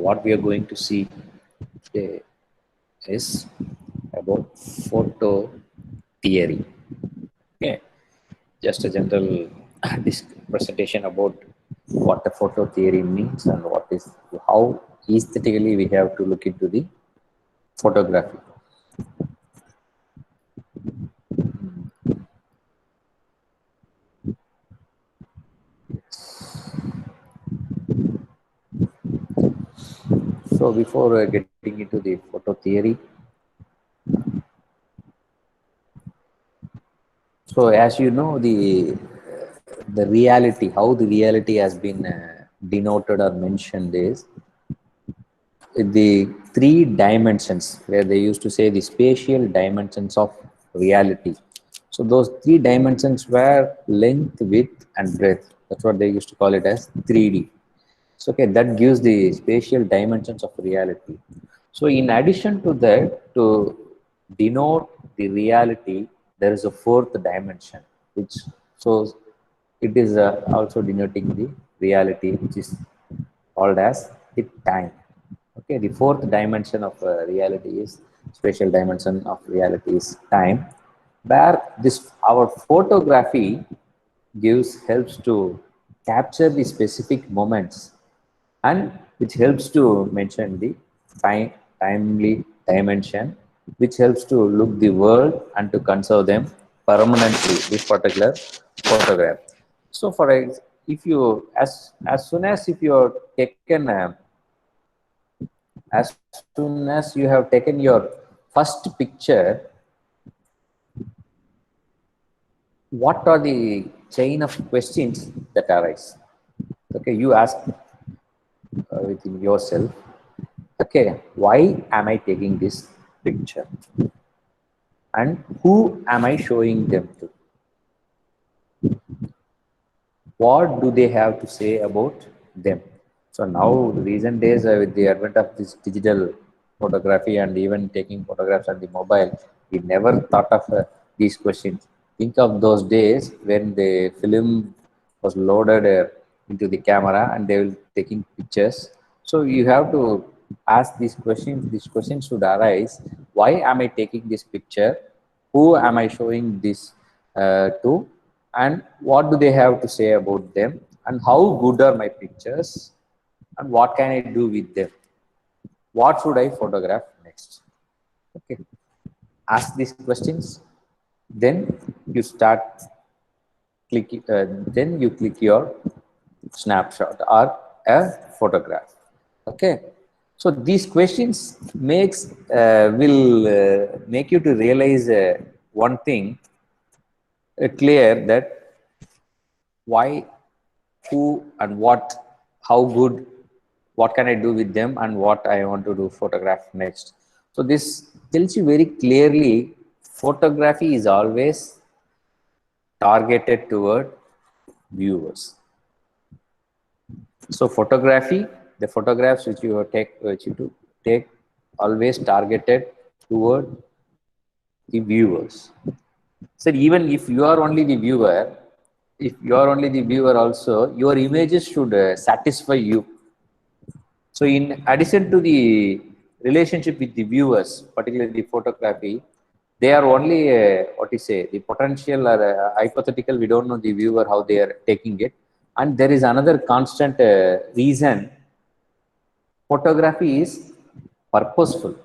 what we are going to see today is about photo theory. Okay, just a general presentation about what the photo theory means and what is how aesthetically we have to look into the photography. So before getting into the photo theory, so as you know, the reality, how the reality has been denoted or mentioned is the three dimensions, where they used to say the spatial dimensions of reality. So those three dimensions were length, width, and breadth. That's what they used to call it as 3D. So okay, that gives the spatial dimensions of reality. So in addition to that, to denote the reality, there is a fourth dimension, which shows it is also denoting the reality, which is called as the time. Okay, the fourth dimension of reality is spatial dimension of reality is time, where this our photography gives helps to capture the specific moments, and which helps to mention the timely dimension, which helps to look the world and to conserve them permanently, this particular photograph. So if you as soon as if you are taken as soon as you have taken your first picture, what are the chain of questions that arise? Okay, you ask within yourself, okay, why am I taking this picture, and who am I showing them to? What do they have to say about them? So now, recent days, with the advent of this digital photography and even taking photographs on the mobile, we never thought of these questions. Think of those days when the film was loaded into the camera and they will taking pictures. So you have to ask these questions. These questions should arise: why am I taking this picture? Who am I showing this to? And what do they have to say about them? And how good are my pictures? And what can I do with them? What should I photograph next? Okay, ask these questions. Then you start clicking. Then you click your snapshot or a photograph. Okay, so these questions will make you to realize one thing clear, that why, who, and what, how good, what can I do with them, and what I want to do photograph next. So this tells you very clearly photography is always targeted toward viewers. So photography, the photographs which you take always targeted toward the viewers. So even if you are only the viewer, if you are only the viewer also, your images should satisfy you. So in addition to the relationship with the viewers, particularly the photography, they are only what you say, the potential or hypothetical. We don't know the viewer how they are taking it, and there is another constant reason. Photography is purposeful.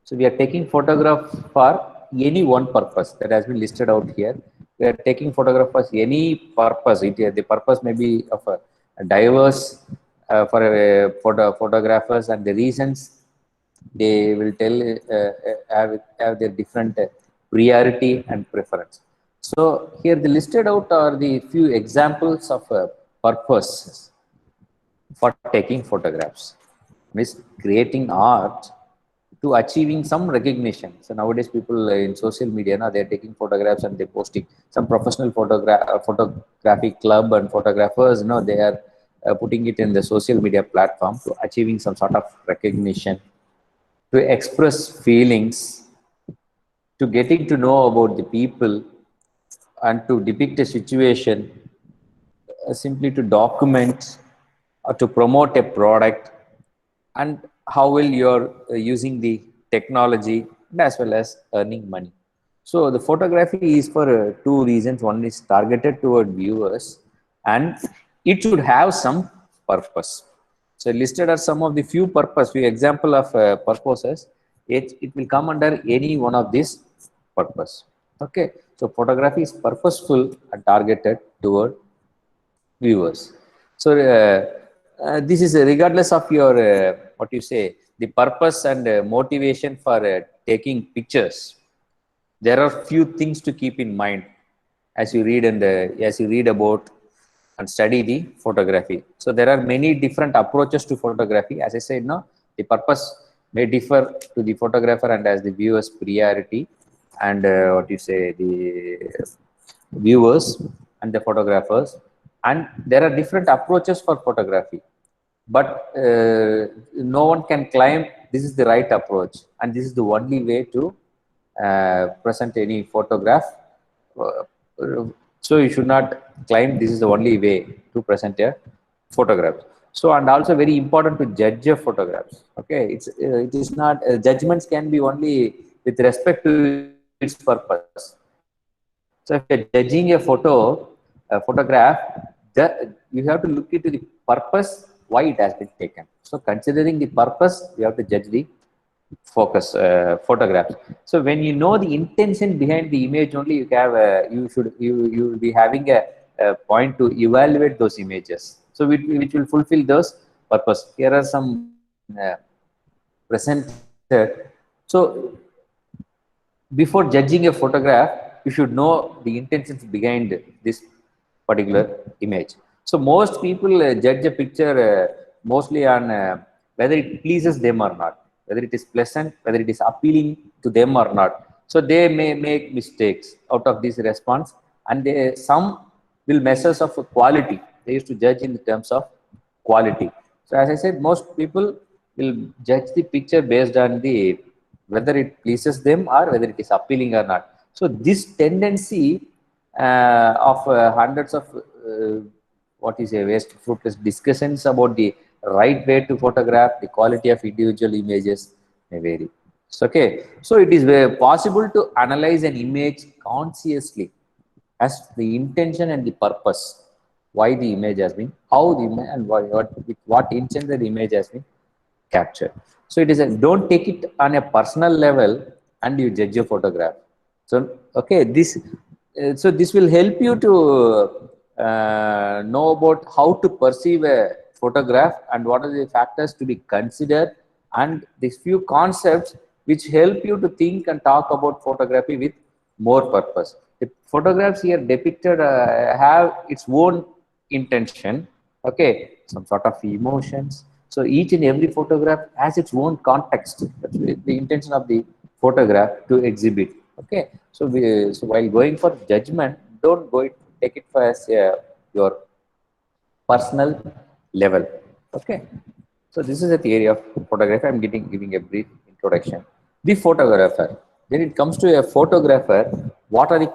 So we are taking photograph for any one purpose that has been listed out here. We are taking photograph for any purpose. The purpose may be of a diverse for photographers, and the reasons they will tell have their different priority and preference. So here the listed out are the few examples of purposes for taking photographs. Means creating art to achieving some recognition. So nowadays people in social media, now they're taking photographs and they're posting. Some professional photography club and photographers, they are putting it in the social media platform to achieving some sort of recognition, to express feelings, to getting to know about the people, and to depict a situation, simply to document or to promote a product. and how will you're using the technology and as well as earning money. So the photography is for two reasons. One is targeted toward viewers, and it should have some purpose. So listed are some of the few example of purposes. It will come under any one of these purpose. Okay, so photography is purposeful and targeted toward viewers. So this is regardless of your what you say, the purpose and motivation for taking pictures. There are few things to keep in mind as you read and as you read about and study the photography. So there are many different approaches to photography. As I said, no, the purpose may differ to the photographer and as the viewer's priority, and what you say, the viewers and the photographers, and there are different approaches for photography, but no one can claim this is the right approach and this is the only way to present any photograph. So you should not claim this is the only way to present a photograph. So, and also very important to judge a photographs. Okay, it is not judgments can be only with respect to its purpose. So if you're judging a photograph, you have to look into the purpose why it has been taken. So considering the purpose, you have to judge the photographs. So when you know the intention behind the image only, you have you will be having a point to evaluate those images. So which will fulfill those purpose. Here are some presented. So before judging a photograph, you should know the intentions behind this particular image. So most people judge a picture mostly on whether it pleases them or not, whether it is pleasant, whether it is appealing to them or not. So they may make mistakes out of this response, and some will measures of quality. They used to judge in terms of quality. So as I said, most people will judge the picture based on the whether it pleases them or whether it is appealing or not. So this tendency of hundreds of what is a waste fruitless discussions about the right way to photograph, the quality of individual images may vary. So, okay, so it is possible to analyze an image consciously as the intention and the purpose why the image has been, how the image and with what intent the image has been captured. So it is a, don't take it on a personal level and you judge a photograph. So okay, this so this will help you to know about how to perceive a photograph and what are the factors to be considered, and these few concepts which help you to think and talk about photography with more purpose. The photographs here depicted have its own intention, okay, some sort of emotions. So each and every photograph has its own context. That's the intention of the photograph to exhibit. Okay, so so while going for judgment, don't take it for as your personal level. Okay, so this is a theory of photography. I'm giving a brief introduction. The photographer. When it comes to a photographer, what are the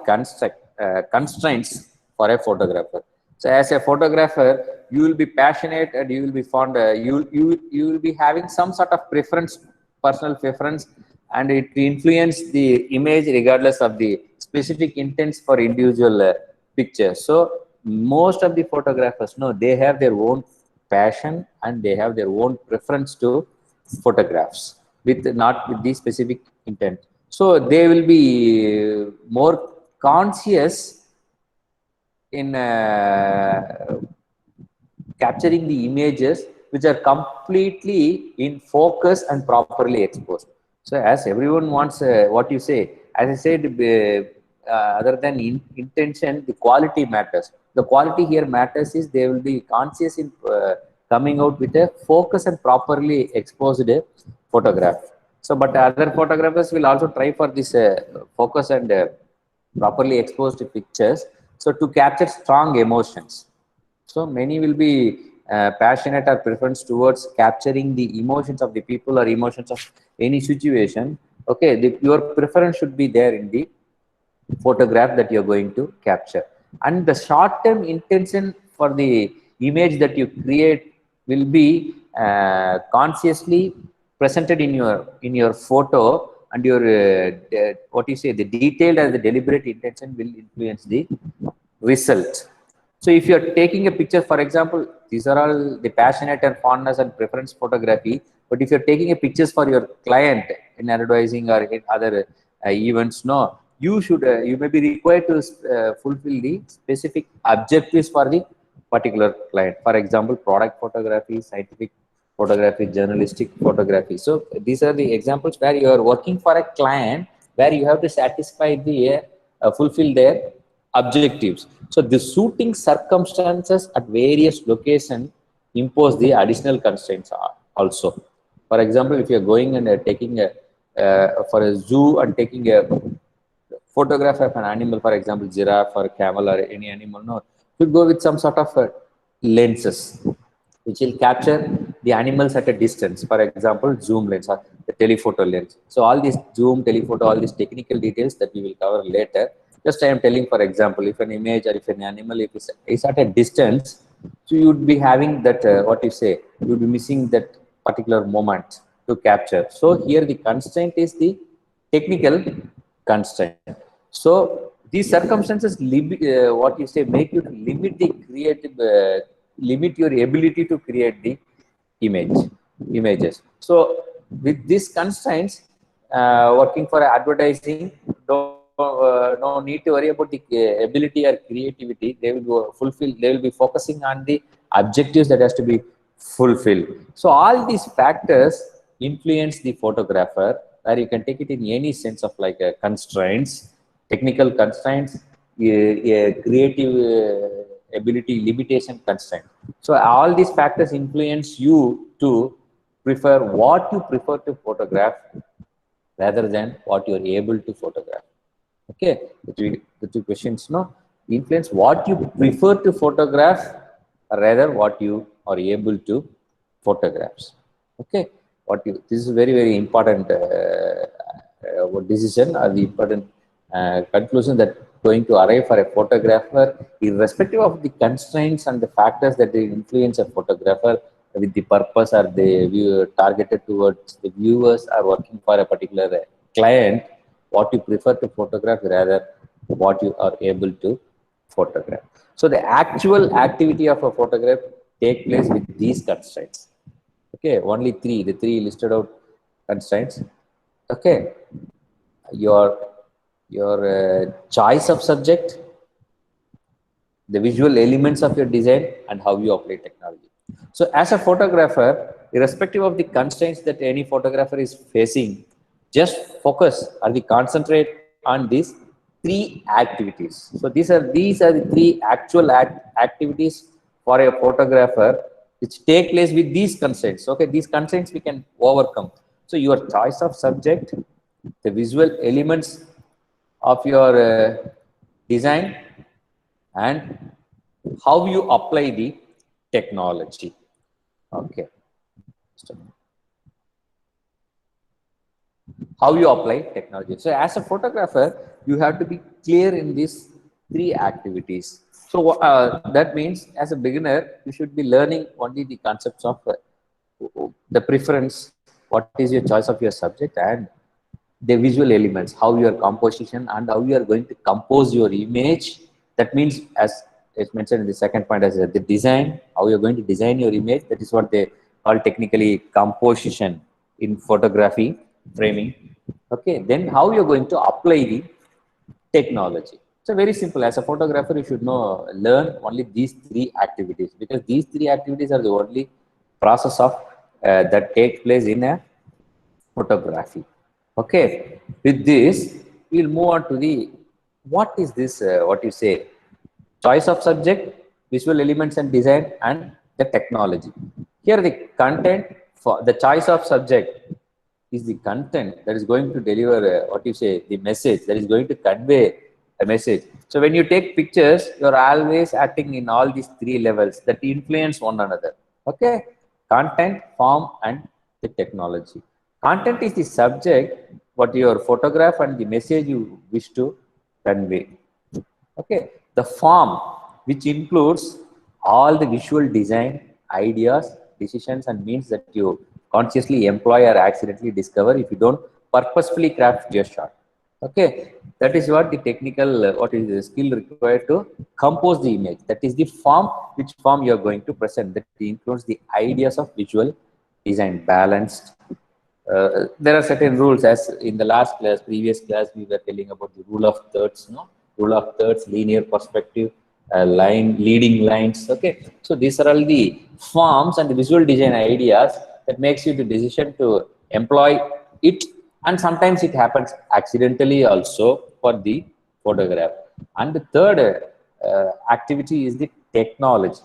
constraints for a photographer? So as a photographer, you will be passionate and you will be fond. You will be having some sort of preference, personal preference, and it influence the image regardless of the specific intents for individual picture. So most of the photographers know they have their own passion and they have their own preference to photographs with not with the specific intent. So they will be more conscious in capturing the images which are completely in focus and properly exposed. So as everyone wants what you say, as I said, other than intention, the quality matters. The quality here matters is they will be conscious in coming out with a focus and properly exposed photograph. So, but other photographers will also try for this focus and properly exposed pictures. So to capture strong emotions. So many will be passionate or preference towards capturing the emotions of the people or emotions of any situation. Okay, your preference should be there in the photograph that you're going to capture. And the short-term intention for the image that you create will be consciously presented in your photo, and your what you say, the detailed and the deliberate intention will influence the result. So if you are taking a picture, for example, these are all the passionate and fondness and preference photography. But if you're taking a pictures for your client in advertising or in other events, no, you should you may be required to fulfill the specific objectives for the particular client. For example, product photography, scientific photography, journalistic photography. So these are the examples where you are working for a client, where you have to satisfy the fulfill their objectives. So the shooting circumstances at various locations impose the additional constraints also. For example, if you're going and taking a for a zoo and taking a photograph of an animal, for example, giraffe or camel or any animal, no, you go with some sort of lenses which will capture the animals at a distance. For example, zoom lens or the telephoto lens. So all these zoom, telephoto, all these technical details that we will cover later. Just I am telling, for example, if an image or if an animal if is at a distance, so you would be having that what you say, you would be missing that particular moment to capture. So here the constraint is the technical constraint. So these circumstances, what you say, make you limit the creative, limit your ability to create the images. So with these constraints, working for advertising, no need to worry about the ability or creativity. They will go fulfill. They will be focusing on the objectives that has to be fulfilled. So all these factors influence the photographer, where you can take it in any sense of like constraints, technical constraints, creative ability limitation constraint. So all these factors influence you to prefer what you prefer to photograph rather than what you are able to photograph. Okay, the two questions, no, influence what you prefer to photograph rather what you are able to photographs. Okay, what you, this is very important decision or the important conclusion that going to arrive for a photographer, irrespective of the constraints and the factors that they influence a photographer, with the purpose or the view targeted towards the viewers are working for a particular client, what you prefer to photograph rather what you are able to photograph. So the actual activity of a photograph take place with these constraints. Okay, only three, the three listed out constraints. Okay, your choice of subject, the visual elements of your design, and how you apply technology. So as a photographer, irrespective of the constraints that any photographer is facing, just focus or the concentrate on these three activities. So these are the three actual activities for a photographer which take place with these constraints. Okay, these constraints we can overcome. So your choice of subject, the visual elements of your design, and how you apply the technology. Okay, so how you apply technology. So as a photographer, you have to be clear in these three activities. So that means as a beginner, you should be learning only the concepts of the preference, what is your choice of your subject, and the visual elements, how your composition and how you are going to compose your image. That means, as it's mentioned in the second point, as the design, how you're going to design your image. That is what they call technically composition in photography, framing. Okay, then how you're going to apply the technology. So very simple. As a photographer, you should know, learn only these three activities, because these three activities are the only process of that take place in a photography. Okay, with this, we'll move on to the, what is this, what you say, choice of subject, visual elements and design, and the technology. Here the content, for the choice of subject is the content that is going to deliver what you say, the message that is going to convey a message. So when you take pictures, you're always acting in all these three levels that influence one another. Okay, content, form, and the technology. Content is the subject, what your photograph and the message you wish to convey. Okay, the form, which includes all the visual design ideas decisions and means that you consciously employ or accidentally discover if you don't purposefully craft your shot. Okay, that is what the technical, what is the skill required to compose the image. That is the form, which form you are going to present. That includes the ideas of visual design, balanced. There are certain rules, as in the last class, previous class, we were telling about the rule of thirds, no? Rule of thirds, linear perspective, leading lines. Okay, so these are all the forms and the visual design ideas that makes you the decision to employ it, and sometimes it happens accidentally also for the photograph. And the third activity is the technology,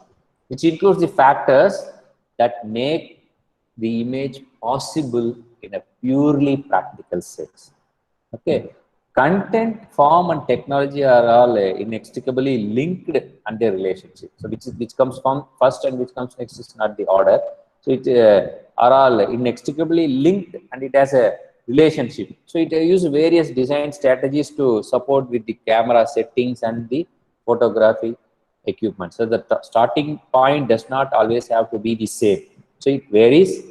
which includes the factors that make the image possible in a purely practical sense. Okay, content, form, and technology are all inextricably linked and their relationship. So which comes from first and which comes next is not the order. So it are all inextricably linked and it has a relationship. So it uses various design strategies to support with the camera settings and the photography equipment. So the starting point does not always have to be the same. So it varies.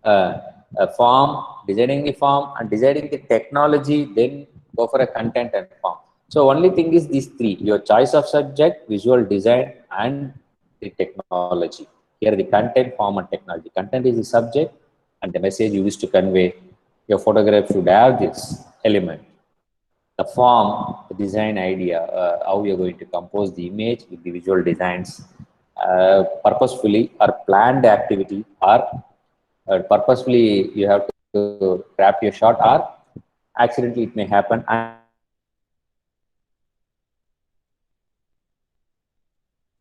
A form, designing the form and designing the technology, then go for a content and form. So only thing is these three: your choice of subject, visual design, and the technology. Here the content, form, and technology. Content is the subject and the message you wish to convey. Your photograph should have this element. The form, the design idea, how you're going to compose the image with the visual designs, purposefully or planned activity, or purposefully you have to craft your shot, or accidentally it may happen. And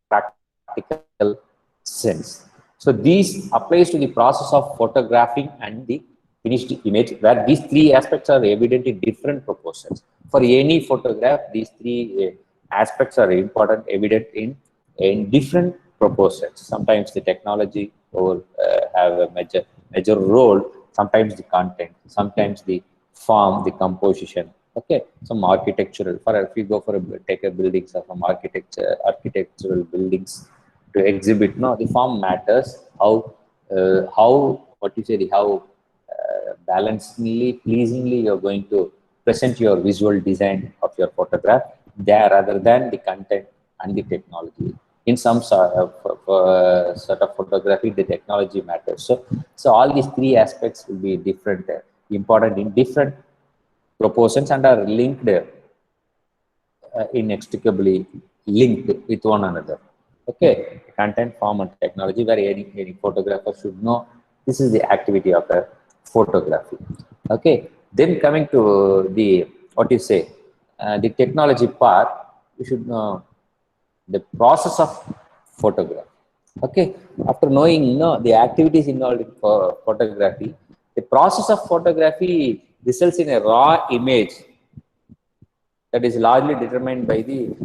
practical sense. So these applies to the process of photographing and the finished image, where these three aspects are evident in different proportions. For any photograph, these three aspects are important, evident in different proportions. Sometimes the technology will have a major role. Sometimes the content. Sometimes the form, the composition. Okay, some architectural. For if you go for take a buildings of some architectural buildings to exhibit, no, the form matters. How what you say, the how balancingly, pleasingly you're going to present your visual design of your photograph there, rather than the content and the technology. In some sort of photography, the technology matters. So all these three aspects will be different, important in different proportions, and are linked, inextricably linked with one another. Okay, content, form, and technology, where any photographer should know this is the activity of a photography. Okay, then coming to the what you say, the technology part, you should know the process of photography. Okay, after knowing the activities involved in photography, the process of photography results in a raw image that is largely determined by the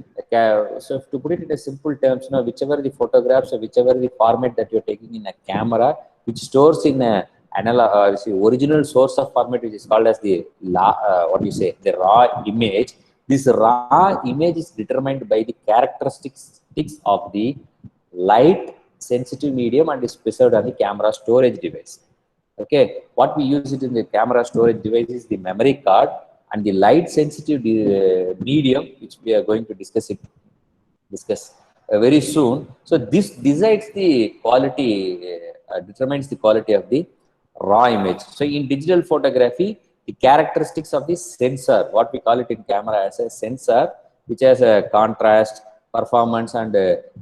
so to put it in a simple terms, whichever the photographs or whichever the format that you're taking in a camera, which stores in a original source of format, which is called as the what you say, the raw image. This raw image is determined by the characteristics of the light sensitive medium and is preserved on the camera storage device. Okay, what we use it in the camera storage device is the memory card and the light sensitive medium, which we are going to discuss very soon. So this decides the quality, determines the quality of the raw image. So in digital photography, the characteristics of the sensor, what we call it in camera as a sensor, which has a contrast, performance, and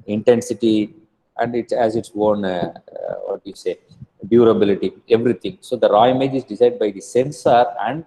intensity, and it has its own what you say, durability, everything. So the raw image is designed by the sensor, and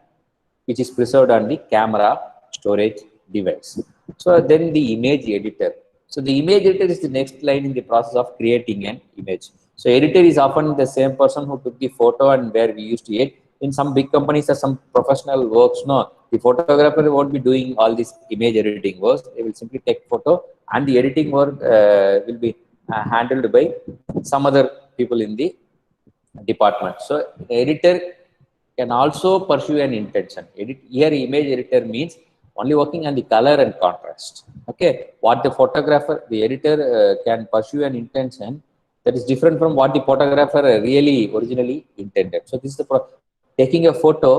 which is preserved on the camera storage device. So then the image editor. So the image editor is the next line in the process of creating an image. So editor is often the same person who took the photo and where we used to edit. In some big companies or some professional works, no, the photographer won't be doing all this image editing work. They will simply take photo, and the editing work will be handled by some other people in the department. So editor can also pursue an intention. Here image editor means only working on the color and contrast. Okay, what the photographer, the editor can pursue an intention That is different from what the photographer really originally intended. So this is the taking a photo,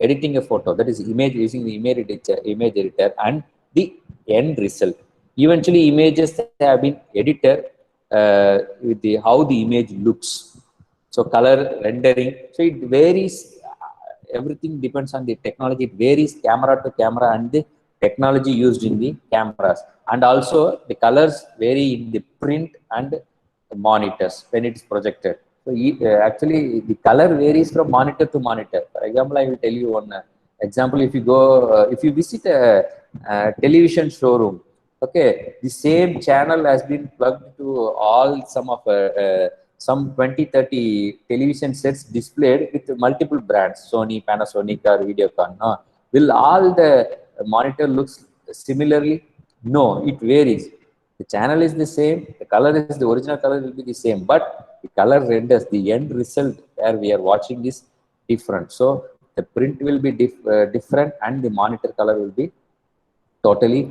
editing a photo, that is image, using the image editor, and the end result. Eventually, images have been edited with the how the image looks. So color rendering. So it varies. Everything depends on the technology. It varies camera to camera and the technology used in the cameras. And also the colors vary in the print and monitors when it is projected. So actually the color varies from monitor to monitor. For example, I will tell you one example. If you go, if you visit a television showroom, okay, the same channel has been plugged to all some 20-30 television sets displayed with multiple brands, Sony, Panasonic, or Videocon. No. Will all the monitor looks similarly? No, it varies. The channel is the same, the color is the original color will be the same, but the color renders, the end result where we are watching is different. So the print will be different and the monitor color will be totally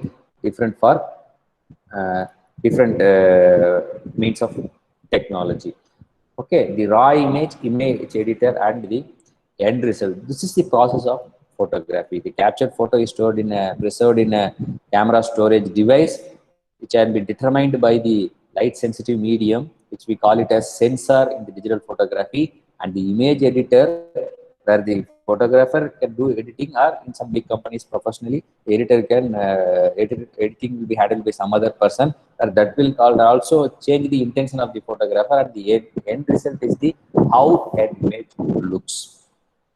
different for uh, different means of technology. Okay, the raw image editor, and the end result. This is the process of photography. The captured photo is stored in a preserved in a camera storage device, which can be determined by the light sensitive medium, which we call it as sensor in the digital photography, and the image editor, where the photographer can do editing, or in some big companies professionally, the editor can editing will be handled by some other person, or that will also change the intention of the photographer, and the end result is the how an image looks.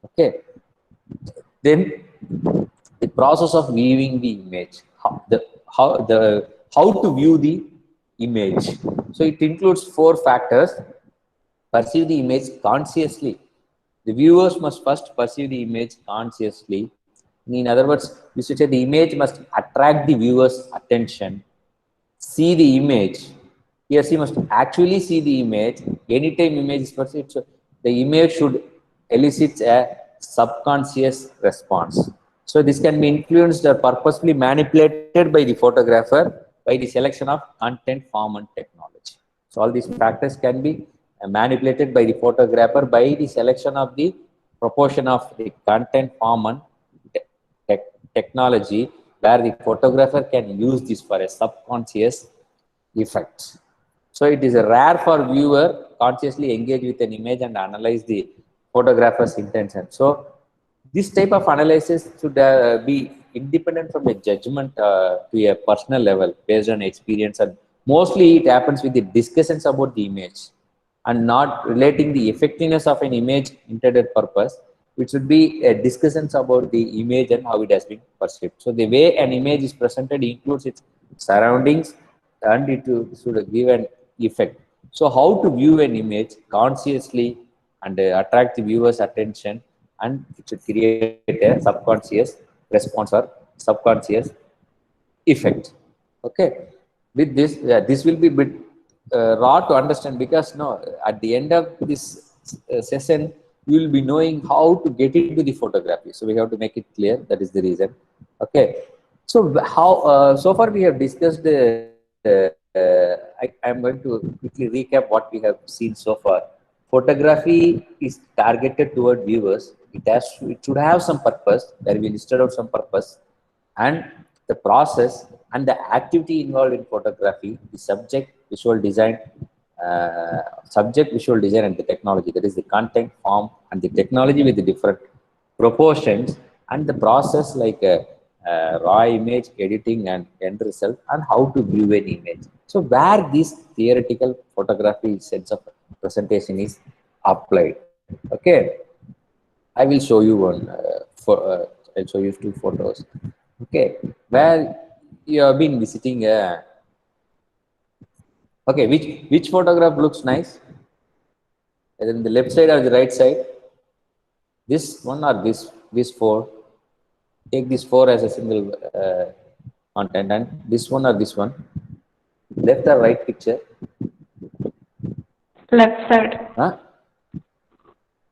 Okay, then the process of viewing the image, how to view the image. So it includes four factors. Perceive the image consciously. The viewers must first perceive the image consciously. In other words, you should say the image must attract the viewer's attention. See the image. He or she must actually see the image. Anytime image is perceived, so the image should elicit a subconscious response. So this can be influenced or purposely manipulated by the photographer by the selection of content, form, and technology. So all these factors can be manipulated by the photographer by the selection of the proportion of the content, form, and technology, where the photographer can use this for a subconscious effect. So it is rare for viewer consciously engage with an image and analyze the photographer's intention. So this type of analysis should be independent from a judgment to a personal level based on experience, and mostly it happens with the discussions about the image and not relating the effectiveness of an image intended purpose. It should be a discussions about the image and how it has been perceived. So the way an image is presented includes its surroundings, and it should give an effect. So how to view an image consciously and attract the viewer's attention, and it should create a subconscious response or subconscious effect. Okay, with this, this will be a bit raw to understand, because no, at the end of this session you will be knowing how to get into the photography, so we have to make it clear. That is the reason. Okay, so how so far we have discussed I'm going to quickly recap what we have seen so far. Photography is targeted toward viewers. It should have some purpose, where we listed out some purpose, and the process and the activity involved in photography, the subject, visual design, and the technology. That is the content, form, and the technology with the different proportions, and the process like raw image editing and end result, and how to view an image. So where this theoretical photography sense of presentation is applied. Okay, I will show you one I'll show you two photos. Okay, where you have been visiting. Okay, which photograph looks nice? Either in the left side or the right side? This one or this four? Take this four as a single content, and this one or this one? Left or right picture? Left side. Huh?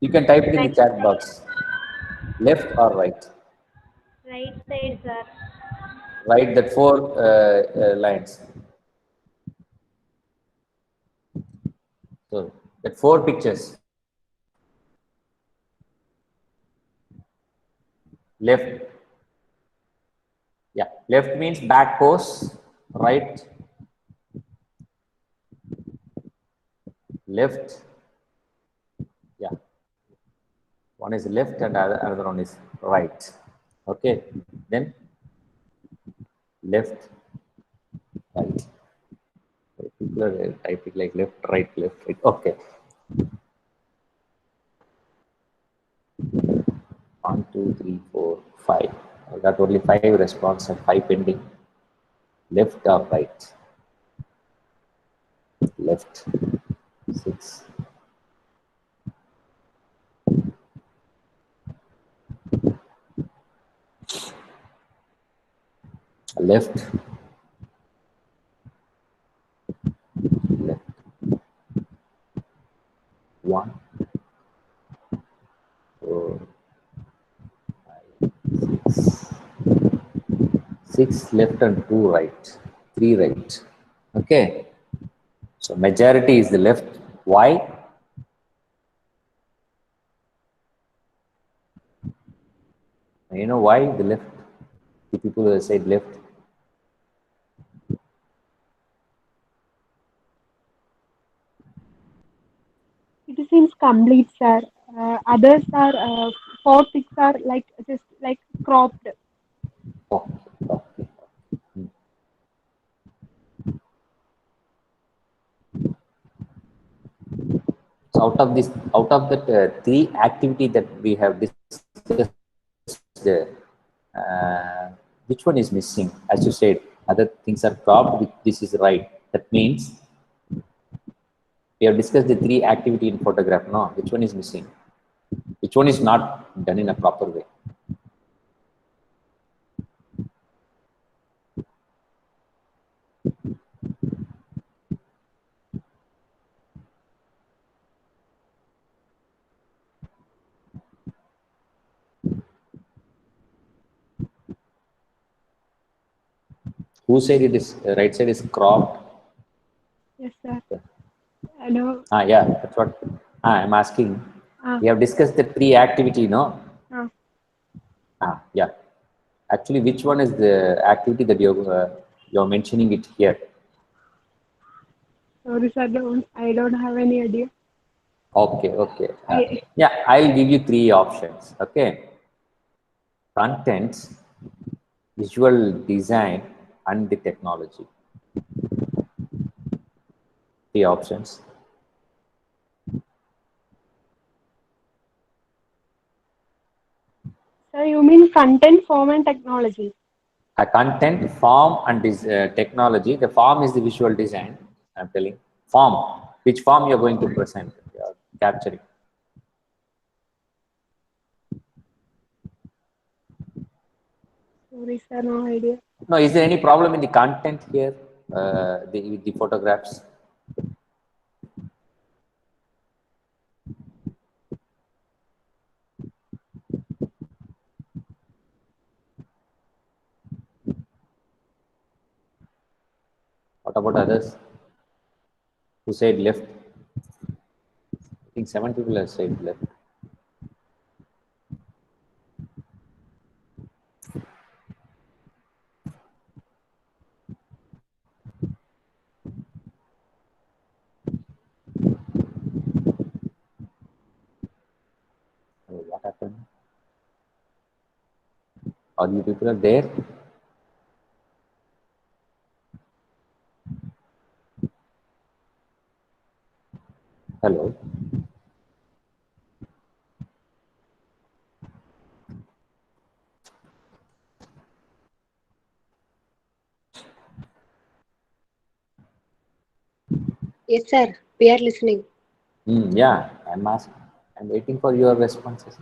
You can type it in the Right chat side. box. Left or right? Right side, sir. Right, that four lines. So that four pictures. Left, yeah. Left means back pose. Right, left, yeah. One is left and another one is right. Okay. Then left, right. People are typing like left, right, left, right. Okay. One, two, three, four, five. I got only five response and five pending. Left or right? Left. Six. Left. Left. One, four, six. Six left and two right. Three right. Okay. So majority is the left. Why? You know why the left? The people who said left. It seems complete, sir. Others are four ticks are like just like cropped. Okay. Okay. So out of that three activity that we have discussed, which one is missing? As you said, other things are cropped. This is right. That means we have discussed the three activity in photograph. No, which one is missing? Which one is not done in a proper way? Who said it is right side is cropped? Yes, sir. I know. Yeah, that's what I'm asking. Uh, We have discussed the three activity, no? uh, Yeah. Actually, which one is the activity that you're mentioning it here? sorry, sir. I don't have any idea. Okay, okay. I Yeah, I'll give you three options. Okay, contents, visual design, and the technology. Three options. sir, you mean content, form, and technology? A content, form, and this technology. The form is the visual design. I'm telling form. Which form you're going to present? You're capturing. Sorry, sir. No idea. No, is there any problem in the content here? The photographs. What about others who said left? I think seven people have said left. Oh, what happened? All you people are there? Hello. Yes, sir. We are listening. Yeah, I'm asking. I'm waiting for your responses.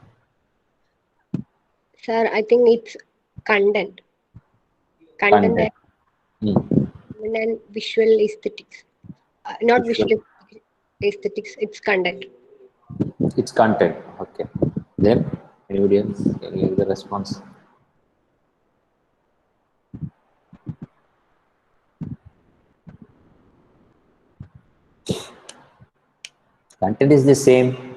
Sir, I think it's content. Content Content. Hmm. and visual aesthetics. Not Visual. visual aesthetics, it's content. It's content. Okay. Then anybody else? Any other response? Content is the same.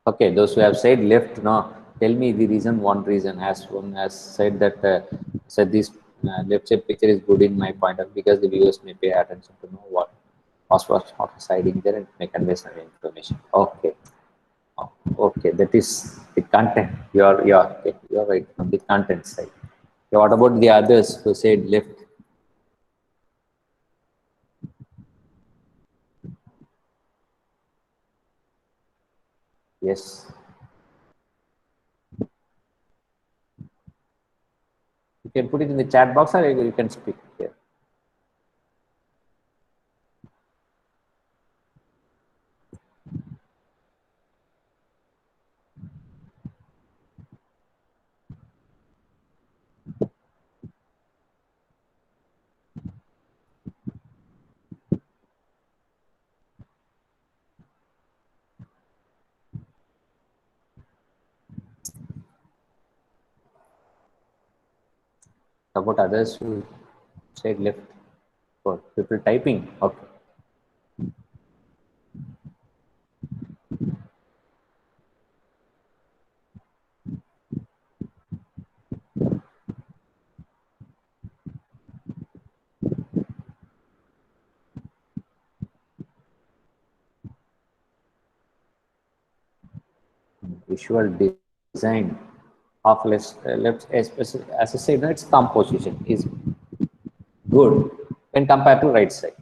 Okay, those who have said left, no, tell me the reason. One reason, as one has said that said this left side picture is good in my point of view because the viewers may pay attention to know what is hiding there and may convey some information. Okay, oh, okay, that is the content. You're right on the content side. Okay, what about the others who said left? Yes, you can put it in the chat box or you can speak here. About others who said left for people typing. Okay. Visual design of left as I said, its composition is good when compared to right side.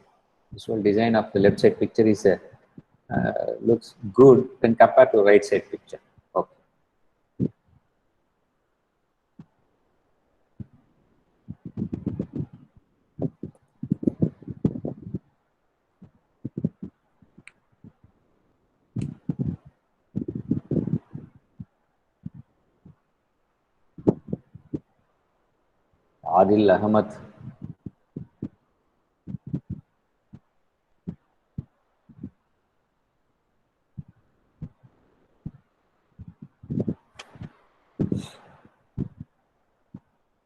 Visual design of the left side picture is looks good when compared to right side picture. Okay. Adil Ahmad.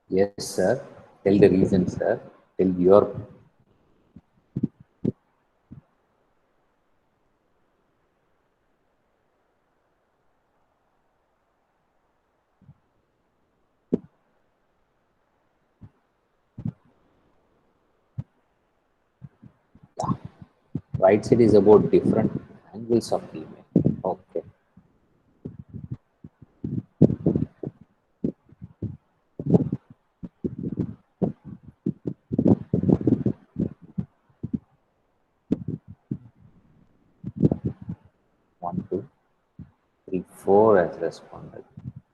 Yes, sir. Tell the reason, sir. Tell your 'right side' is about different angles of the image. Okay. One, two, three, four has responded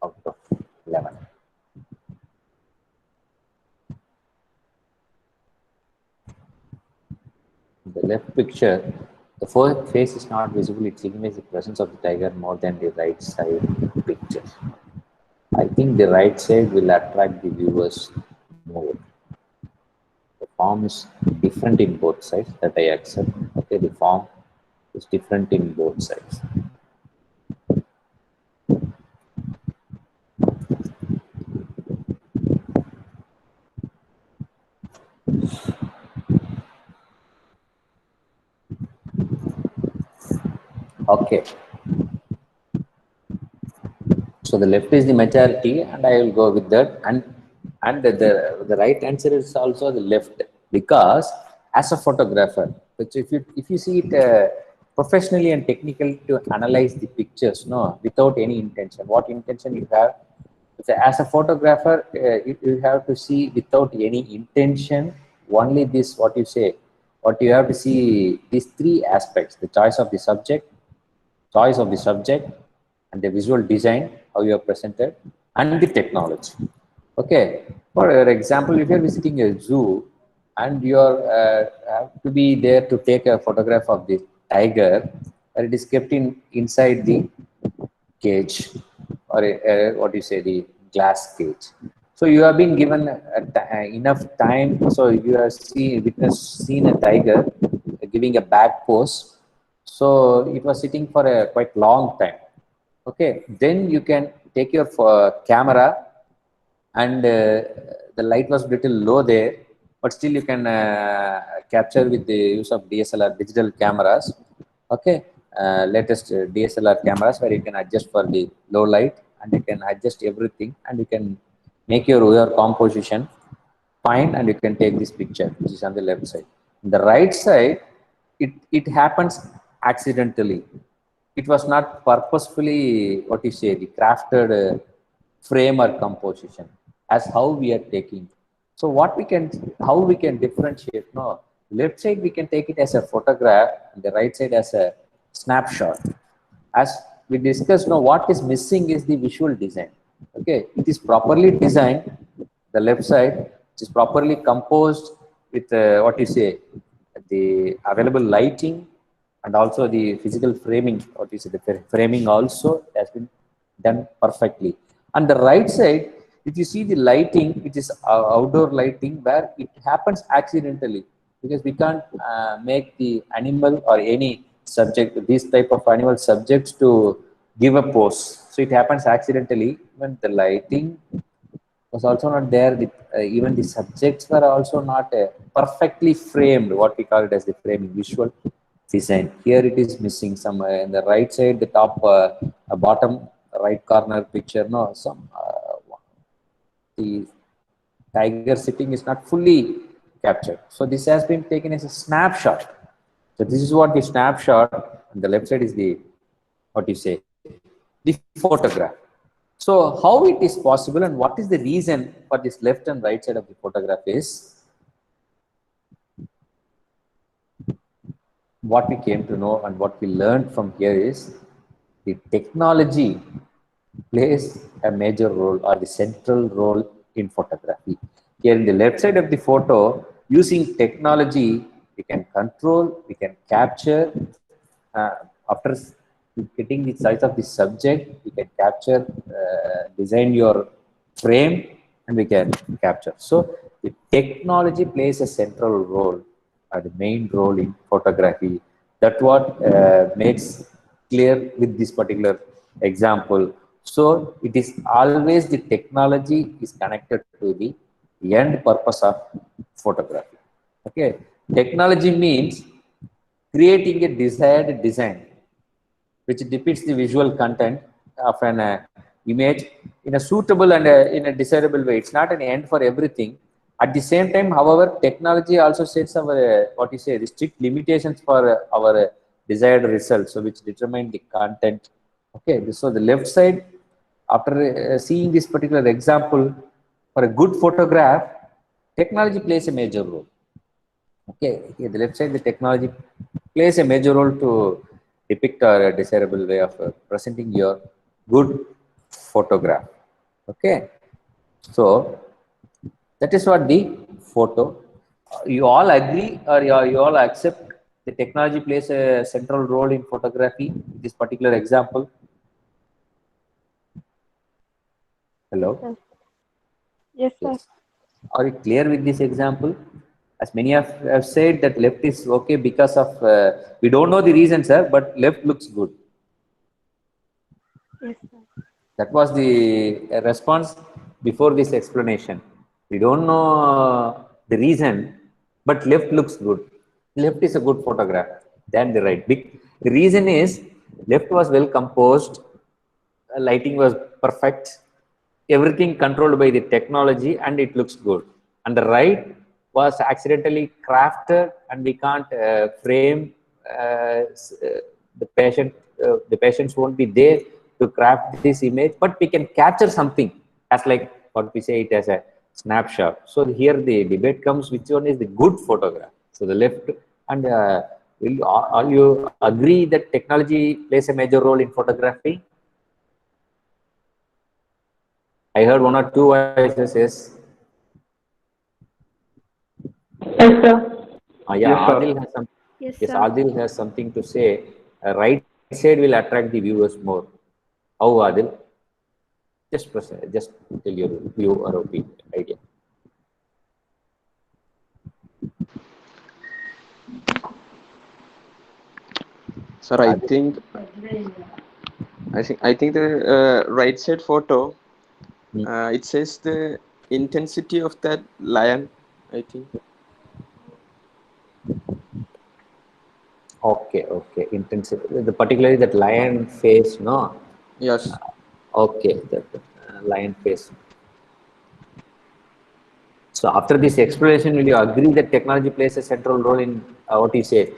out of 11. The left picture, the first face is not visible. It signifies the presence of the tiger more than the right side picture. I think the right side will attract the viewers more. The form is different in both sides, that I accept. Okay, the form is different in both sides. Okay, so the left is the majority, and I will go with that. And the right answer is also the left because as a photographer, which if you see it professionally and technically to analyze the pictures, no, without any intention, what intention you have. So as a photographer, you have to see without any intention. Only this, what you say, what you have to see these three aspects: the choice of the subject and the visual design, how you are presented, and the technology. Okay, for example, if you are visiting a zoo and you are have to be there to take a photograph of the tiger, and it is kept inside the cage or what you say, the glass cage. So you have been given enough time. So you have seen a tiger giving a back pose. So it was sitting for a quite long time. Okay, then you can take your camera, and the light was little low there, but still you can capture with the use of DSLR digital cameras. Okay, latest DSLR cameras where you can adjust for the low light, and you can adjust everything, and you can make your composition fine, and you can take this picture which is on the left side. On the right side, it happens accidentally. It was not purposefully, what you say, the crafted frame or composition as how we are taking. So what we can, how we can differentiate? No, left side we can take it as a photograph, and the right side as a snapshot. As we discussed, now what is missing is the visual design. Okay, it is properly designed. The left side, which is properly composed with what you say, the available lighting, and also the physical framing. What is it? The framing also has been done perfectly. On the right side, if you see the lighting, it is outdoor lighting where it happens accidentally, because we can't make the animal or any subject, these type of animal subjects, to give a pose. So it happens accidentally when the lighting was also not there. Even the subjects were also not perfectly framed, what we call it as the framing, visual design. Here it is missing some in the right side, the top, bottom right corner picture. No, some the tiger sitting is not fully captured. So this has been taken as a snapshot. So this is what the snapshot. On the left side is the, what you say, the photograph. So how it is possible, and what is the reason for this left and right side of the photograph is, what we came to know and what we learned from here is, the technology plays a major role or the central role in photography. Here in the left side of the photo, using technology, we can control, we can capture, after getting the size of the subject, we can capture, design your frame, and we can capture. So the technology plays a central role, the main role in photography. That's what makes clear with this particular example. So it is always the technology is connected to the end purpose of photography. Okay, technology means creating a desired design which depicts the visual content of an image in a suitable and in a desirable way. It's not an end for everything. At the same time, however, technology also sets our, what you say, the strict limitations for our desired results, so which determine the content. Okay, so the left side, after seeing this particular example, for a good photograph, technology plays a major role. Okay, here the left side, the technology plays a major role to depict a desirable way of presenting your good photograph. Okay, so that is what the photo. You all agree, or you all accept the technology plays a central role in photography? This particular example. Yes, Hello. sir. Yes, sir. Yes. Are you clear with this example? As many have said that left is okay because of, we don't know the reason, sir, but left looks good. Yes, sir. That was the response before this explanation. We don't know the reason, but left looks good. Left is a good photograph than the right. The reason is left was well composed, lighting was perfect, everything controlled by the technology, and it looks good. And the right was accidentally crafted, and we can't frame, the patient. The patients won't be there to craft this image, but we can capture something as, like what we say it as a snapshot. So here the debate comes: which one is the good photograph? So the left. And will all you agree that technology plays a major role in photography? I heard one or two voices. Yes. Yes, sir. Yeah, Yes, sir. Adil has some. Yes, Yes, sir. Adil has something to say. Right side will attract the viewers more. How, Adil? Just tell your view or opinion, idea. Sir, I think the right side photo. It says the intensity of that lion. I think. Okay, okay. Intensive. The particularly that lion face, no. Yes. Okay, that lion face. So after this explanation, will you agree that technology plays a central role in what you say,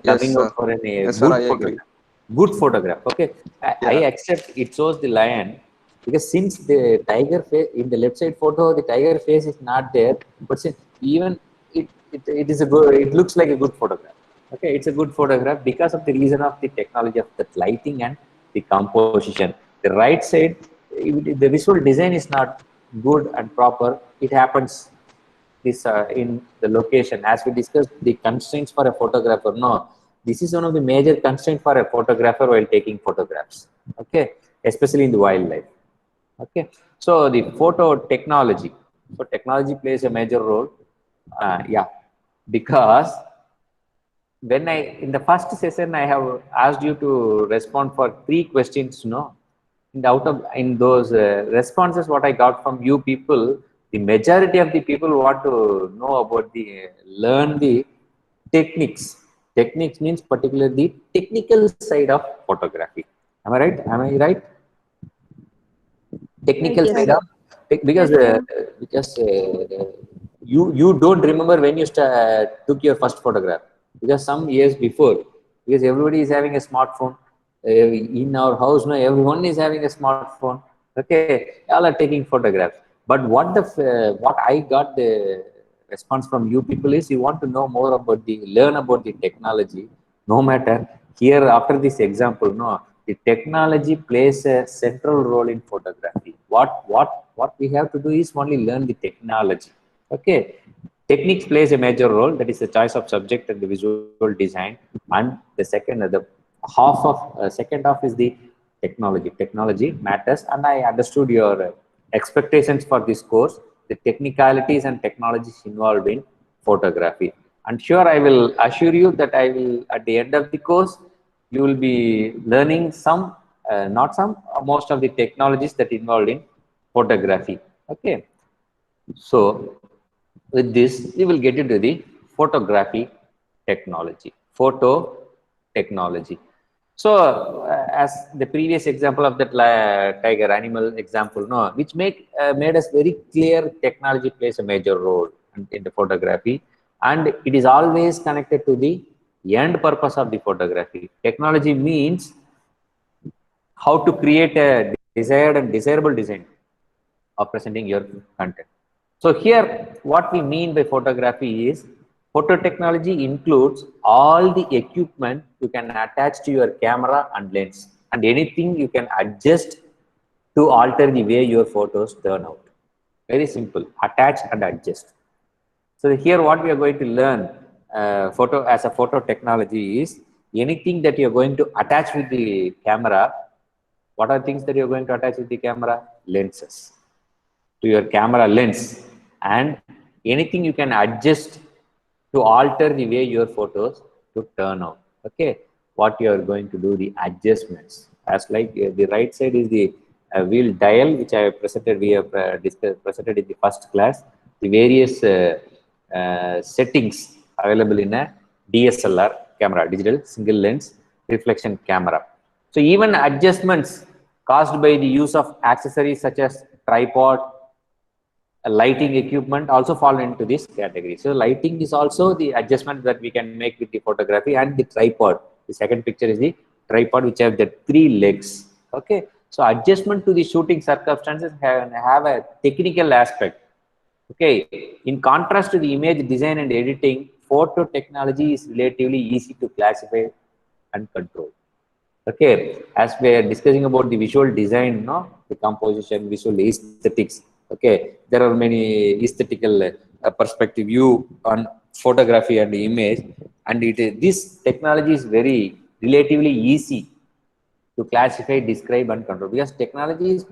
Yes, coming out sir. for a Yes, sir. I good agree. photograph? Good photograph. Okay, I Yeah. accept it shows the lion because since the tiger face in the left side photo, the tiger face is not there, but since even it is a good, it looks like a good photograph. Okay, it's a good photograph because of the reason of the technology of the lighting and the composition. The right side, the visual design is not good and proper. It happens this in the location as we discussed the constraints for a photographer. No, this is one of the major constraints for a photographer while taking photographs. Okay, especially in the wildlife. Okay, so the photo technology, so technology plays a major role. Yeah, because when I in the first session I have asked you to respond for 3 questions, no, and out of in those responses what I got from you people, the majority of the people want to know about the learn the techniques. Techniques means particularly the technical side of photography. Am I right? Am I right? Yes, Technical sir. side of Yes, sir. because you don't remember when you took your first photograph because some years before, because everybody is having a smartphone in our house now, everyone is having a smartphone. Okay, all are taking photographs, but what I got the response from you people is you want to know more about the learn about the technology. No matter here after this example, no, the technology plays a central role in photography. What we have to do is only learn the technology. Okay, techniques plays a major role, that is the choice of subject and the visual design, and the second half is the technology matters, and I understood your expectations for this course, the technicalities and technologies involved in photography. And sure, I will assure you that I will at the end of the course you will be learning some not some most of the technologies that involved in photography. Okay, so with this we will get into the photography photo technology. So as the previous example of that tiger animal example, no, which made us very clear technology plays a major role in the photography, and it is always connected to the end purpose of the photography. Technology means how to create a desired and desirable design of presenting your content. So here, what we mean by photography is photo technology includes all the equipment you can attach to your camera and lens, and anything you can adjust to alter the way your photos turn out. Very simple, attach and adjust. So here what we are going to learn photo as a photo technology is anything that you're going to attach with the camera. What are things that you're going to attach with the camera? Lenses to your camera lens, and anything you can adjust to alter the way your photos to turn out. Okay, what you are going to do the adjustments as like the right side is the wheel dial which I have presented, we have presented in the first class, the various settings available in a DSLR camera, digital single lens reflection camera. So even adjustments caused by the use of accessories such as tripod, lighting equipment also fall into this category. So lighting is also the adjustment that we can make with the photography, and the tripod. The second picture is the tripod which have the 3 legs. Okay, so adjustment to the shooting circumstances have a technical aspect. Okay, in contrast to the image design and editing, photo technology is relatively easy to classify and control. Okay, as we are discussing about the visual design, no, the composition, visual aesthetics. Okay, there are many aesthetical perspective view on photography and image, and this technology is very relatively easy to classify, describe, and control because technology is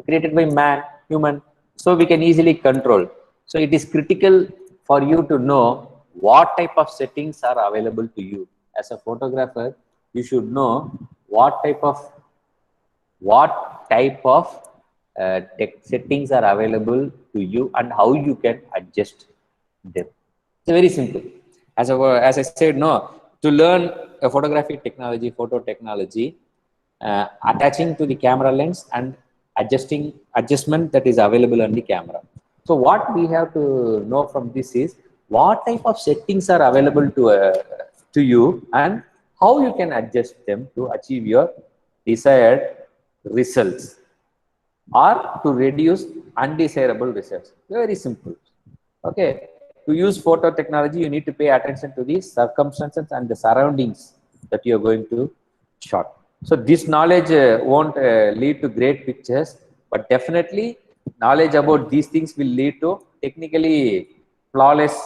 created by man, human, so we can easily control. So it is critical for you to know what type of settings are available to you as a photographer. you should know what type of tech settings are available to you and how you can adjust them. It's very simple. As I said, no, to learn a photography technology, photo technology, attaching to the camera lens and adjustment that is available on the camera. So what we have to know from this is what type of settings are available to you and how you can adjust them to achieve your desired results or to reduce undesirable results. Very simple. Okay. To use photo technology, you need to pay attention to the circumstances and the surroundings that you are going to shot. So this knowledge won't lead to great pictures, but definitely knowledge about these things will lead to technically flawless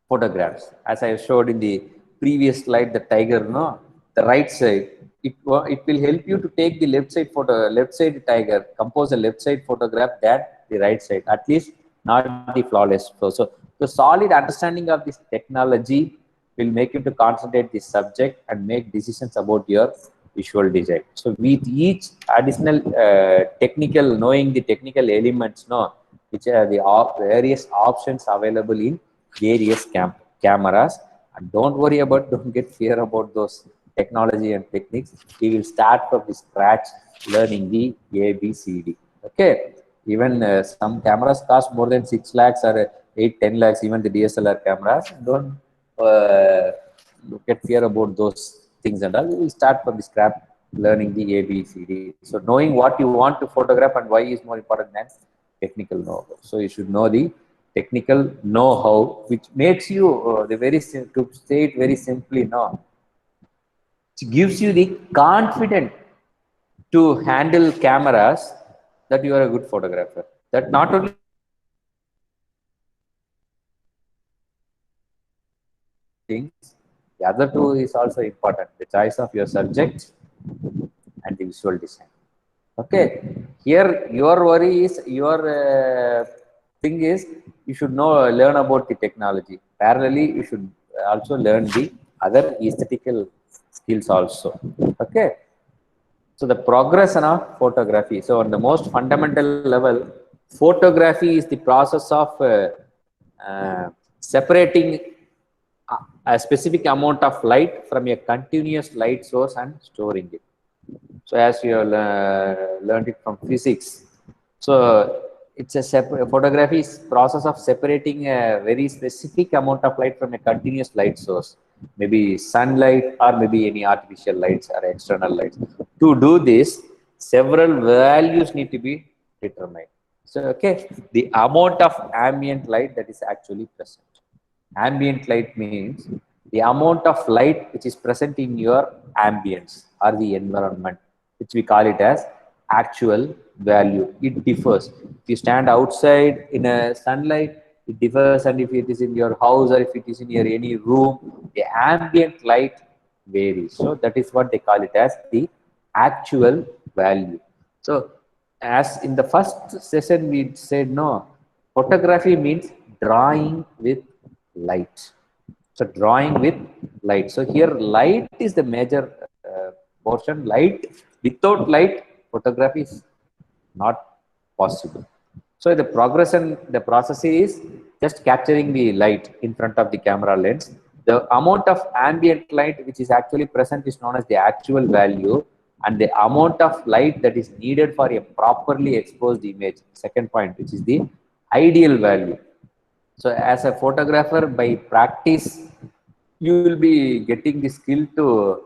photographs. As I showed in the previous slide, the tiger, no, the right side, it will help you to take the left side tiger, compose a left side photograph than the right side, at least not the flawless flow. So the solid understanding of this technology will make you to concentrate the subject and make decisions about your visual design. So with each additional technical, knowing the technical elements, no, which are the various options available in various cameras, and don't worry about, don't get fear about those technology and techniques. We will start from the scratch learning the ABCD. Okay, even some cameras cost more than 6 lakhs or 8-10 lakhs, even the DSLR cameras. Don't get fear about those things and all. We will start from the scratch learning the ABCD. So knowing what you want to photograph and why is more important than technical know-how. So you should know the technical know-how, which makes you to say it very simply, no, it gives you the confidence to handle cameras, that you are a good photographer. That not only things, the other two is also important: the choice of your subject and the visual design. Okay, here your worry is, your thing is, you should learn about the technology. Parallelly, you should also learn the other aesthetical skills also. Okay, so the progression of photography. So on the most fundamental level, photography is the process of separating a specific amount of light from a continuous light source and storing it. So as you have learned it from physics, so it's a photography is process of separating a very specific amount of light from a continuous light source, maybe sunlight or maybe any artificial lights or external lights. To do this, several values need to be determined. So okay, the amount of ambient light that is actually present. Ambient light means the amount of light which is present in your ambience or the environment, which we call it as actual value. It differs. If you stand outside in a sunlight, it differs, and if it is in your house or if it is in your any room, the ambient light varies. So that is what they call it as the actual value. So as in the first session we said, no, photography means drawing with light. So drawing with light. So here light is the major portion. Light, without light, photography is not possible. So the process is just capturing the light in front of the camera lens. The amount of ambient light which is actually present is known as the actual value, and the amount of light that is needed for a properly exposed image, second point, which is the ideal value. So as a photographer, by practice, you will be getting the skill to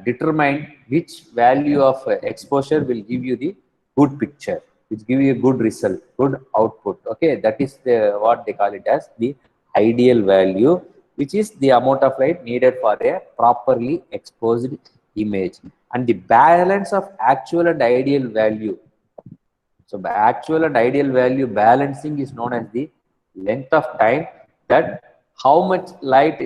determine which value of exposure will give you the good picture, which give you a good result, good output. Okay, that is what they call it as the ideal value, which is the amount of light needed for a properly exposed image. And the balance of actual and ideal value. So by actual and ideal value balancing is known as the length of time, that how much light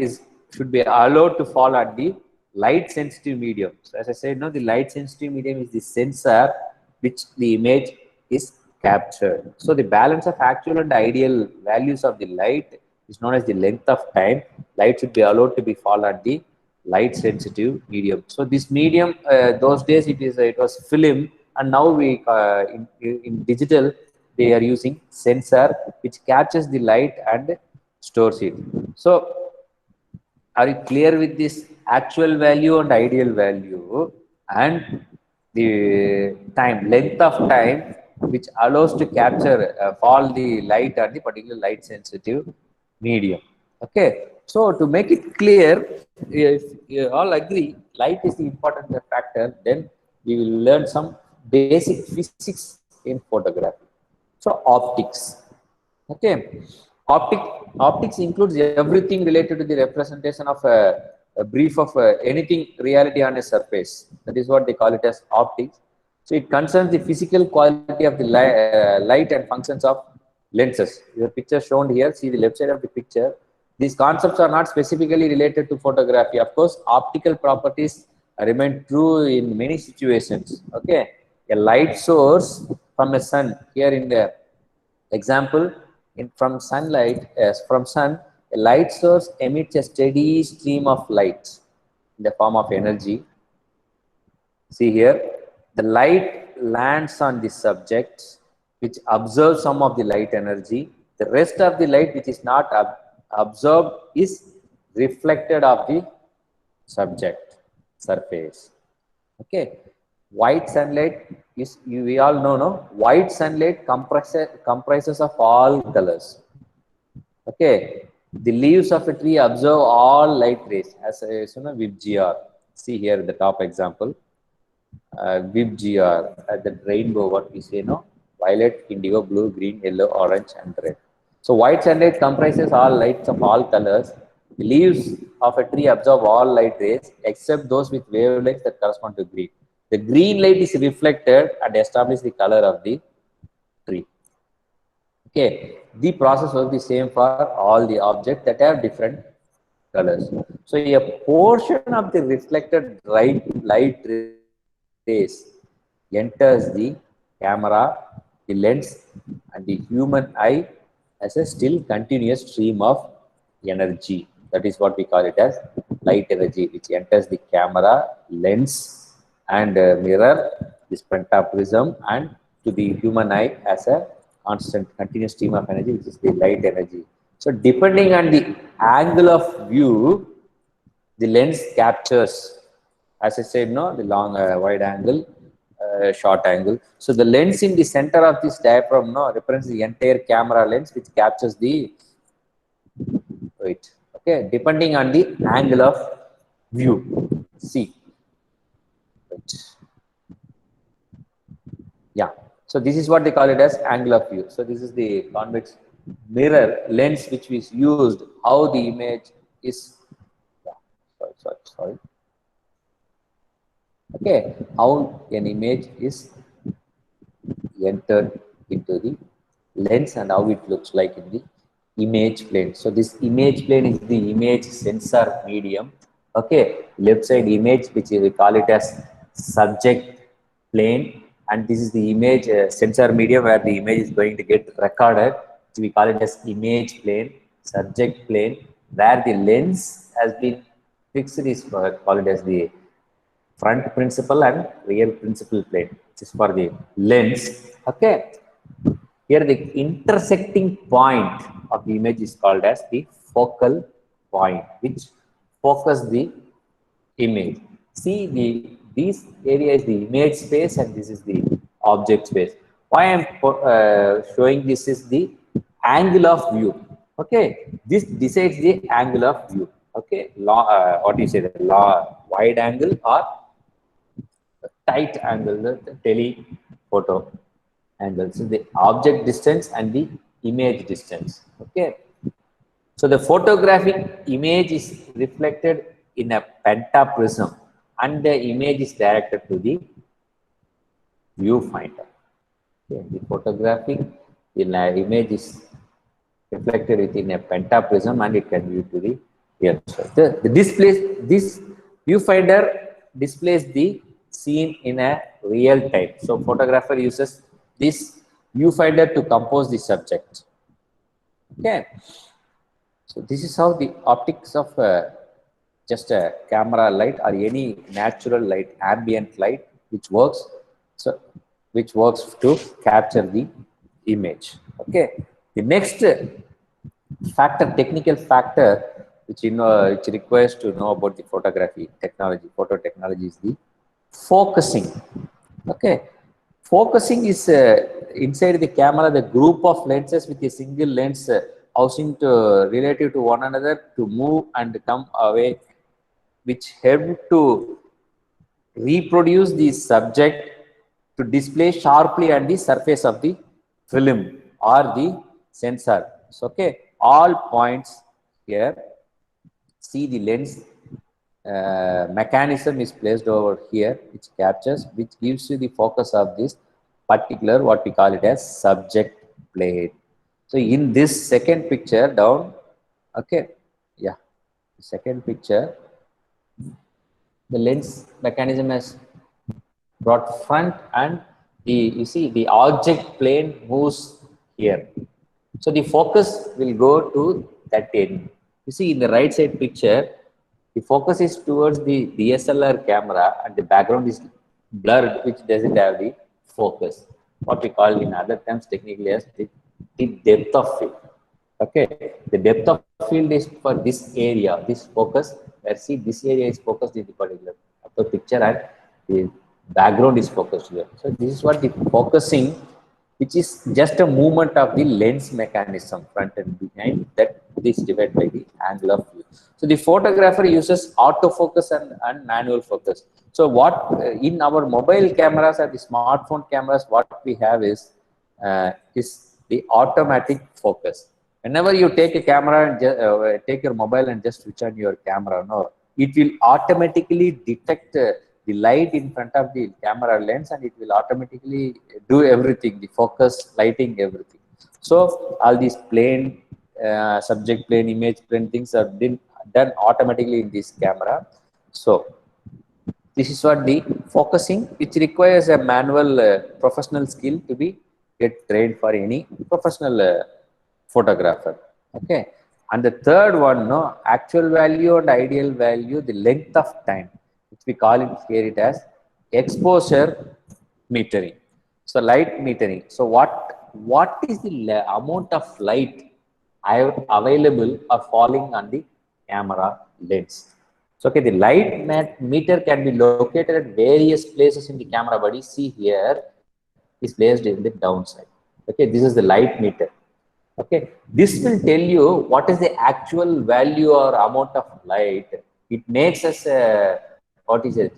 should be allowed to fall at the light sensitive medium. So as I said, no, the light sensitive medium is the sensor which the image is captured. So the balance of actual and ideal values of the light is known as the length of time. Light should be allowed to be fall at the light sensitive medium. So this medium, those days it was film, and now we in digital they are using sensor which catches the light and stores it. So are you clear with this actual value and ideal value and the time, length of time which allows to capture all the light and the particular light sensitive medium? Okay, so to make it clear, if you all agree light is the important factor, then we will learn some basic physics in photography. So optics. Okay, optic optics includes everything related to the representation of a brief of anything reality on a surface. That is what they call it as optics. So it concerns the physical quality of the light and functions of lenses. Your picture shown here. See the left side of the picture. These concepts are not specifically related to photography. Of course, optical properties remain true in many situations. Okay, a light source from a sun here in the example, from sunlight, as from sun, a light source emits a steady stream of light in the form of energy. See here, the light lands on the subject, which absorbs some of the light energy. The rest of the light, which is not absorbed, is reflected of the subject surface. Okay, white sunlight is, we all know, no, white sunlight comprises of all colors. Okay, the leaves of a tree absorb all light rays as you know, VIBGR. See here the top example, VIBGR, the rainbow, what we say, no, violet, indigo, blue, green, yellow, orange and red. So white sunlight comprises all lights of all colors. The leaves of a tree absorb all light rays except those with wavelengths that correspond to green. The green light is reflected and establishes the color of the tree. Okay, the process was the same for all the objects that have different colors. So a portion of the reflected light rays enters the camera, the lens, and the human eye as a still continuous stream of energy. That is what we call it as light energy, which enters the camera, lens, and mirror, this pentaprism, and to the human eye as a constant continuous stream of energy, which is the light energy. So depending on the angle of view, the lens captures, as I said, no, the long wide angle, short angle. So the lens in the center of this diaphragm, no, represents the entire camera lens, which captures the okay, depending on the angle of view. See, yeah. So this is what they call it as angle of view. So this is the convex mirror lens which is used. How the image is, yeah, sorry. Okay, how an image is entered into the lens and how it looks like in the image plane. So this image plane is the image sensor medium. Okay, left side image, which we call it as subject plane, and this is the image sensor medium where the image is going to get recorded. So we call it as image plane, subject plane, where the lens has been fixed is called as the front principal and rear principal plane, which is for the lens. Okay, here the intersecting point of the image is called as the focal point, which focus the image. See, this area is the image space and this is the object space. Why I am showing this is the angle of view. Okay, this decides the angle of view. Okay, what do you say, the wide angle or tight angle, the telephoto angle. So the object distance and the image distance. Okay, so the photographic image is reflected in a pentaprism and the image is directed to the viewfinder. Okay, the photographic image is reflected within a pentaprism and it can view to the real. This viewfinder displays the scene in a real time. So photographer uses this viewfinder to compose the subject. Okay, so this is how the optics of just a camera light or any natural light, ambient light, which works, so which works to capture the image. Okay. The next factor, technical factor, which requires to know about the photography technology, photo technology, is the focusing. Okay. Focusing is inside the camera, the group of lenses with a single lens housing to relative to one another to move and come away, which help to reproduce the subject to display sharply on the surface of the film or the sensor. So, okay, all points here, see the lens mechanism is placed over here, which captures, which gives you the focus of this particular, what we call it as subject plane. So in this second picture down, okay, yeah, second picture, the lens mechanism has brought front, and the, you see the object plane moves here. So the focus will go to that end. You see in the right side picture, the focus is towards the DSLR camera and the background is blurred, which doesn't have the focus. What we call in other terms technically as the depth of field. Okay, the depth of field is for this area, this focus. Where see this area is focused in the particular picture and the background is focused here. So this is what the focusing, which is just a movement of the lens mechanism front and behind, that is divided by the angle of view. So the photographer uses autofocus and manual focus. So what in our mobile cameras or the smartphone cameras, what we have is the automatic focus. Whenever you take a camera and take your mobile and just switch on your camera, no, it will automatically detect the light in front of the camera lens, and it will automatically do everything, the focus, lighting, everything. So all these plane, subject plane, image plane things are done automatically in this camera. So this is what the focusing, which requires a manual professional skill to be get trained for any professional photographer. Okay. And the third one, no, actual value and ideal value, the length of time, which we call it here it as exposure metering. So light metering. So what is the amount of light available or falling on the camera lens? So okay, the light meter can be located at various places in the camera body. See here, is placed in the downside. Okay, this is the light meter. Okay, this will tell you what is the actual value or amount of light. It makes us what is it,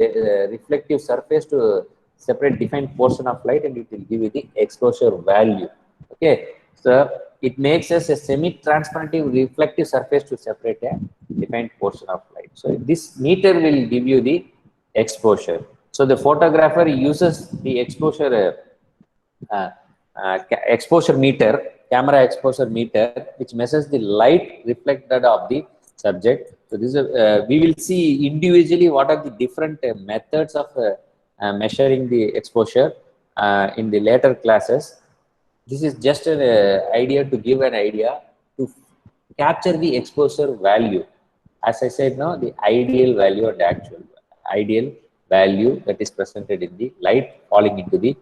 reflective surface to separate defined portion of light, and it will give you the exposure value. Okay, so it makes us a semi-transparent reflective surface to separate a defined portion of light. So this meter will give you the exposure. So the photographer uses the exposure exposure meter, camera exposure meter, which measures the light reflected of the subject. So this is we will see individually what are the different methods of measuring the exposure in the later classes. This is just an idea to give an idea to capture the exposure value. As I said, now the ideal value and actual ideal value that is presented in the light falling into the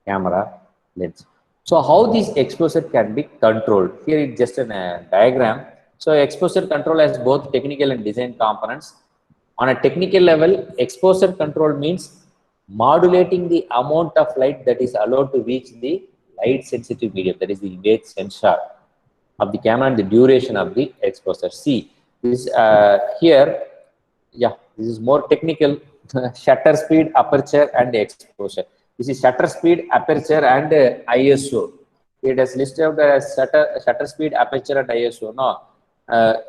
camera lens. So how this exposure can be controlled? Here is just a diagram. So exposure control has both technical and design components. On a technical level, exposure control means modulating the amount of light that is allowed to reach the light sensitive medium, that is the image sensor of the camera, and the duration of the exposure. See this here, yeah, this is more technical. Shutter speed, aperture, and exposure. This is shutter speed, aperture, and ISO. It has listed as shutter speed, aperture, and ISO. No,